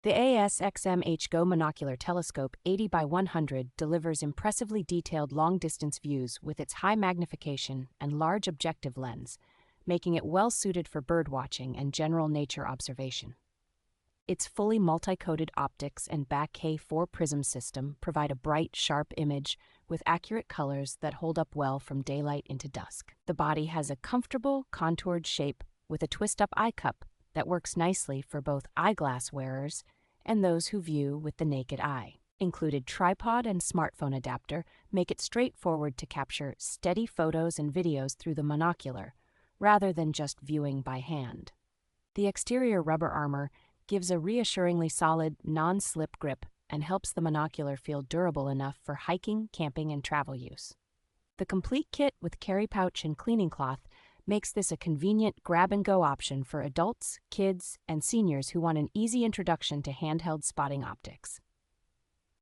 The ASxmhGo Monocular Telescope 80 by 100 delivers impressively detailed long-distance views with its high magnification and large objective lens, making it well-suited for birdwatching and general nature observation. Its fully multi-coated optics and Bokeh 4 prism system provide a bright, sharp image with accurate colors that hold up well from daylight into dusk. The body has a comfortable, contoured shape with a twist-up eye cup that works nicely for both eyeglass wearers and those who view with the naked eye. Included tripod and smartphone adapter make it straightforward to capture steady photos and videos through the monocular, rather than just viewing by hand. The exterior rubber armor gives a reassuringly solid, non-slip grip and helps the monocular feel durable enough for hiking, camping, and travel use. The complete kit with carry pouch and cleaning cloth makes this a convenient grab-and-go option for adults, kids, and seniors who want an easy introduction to handheld spotting optics.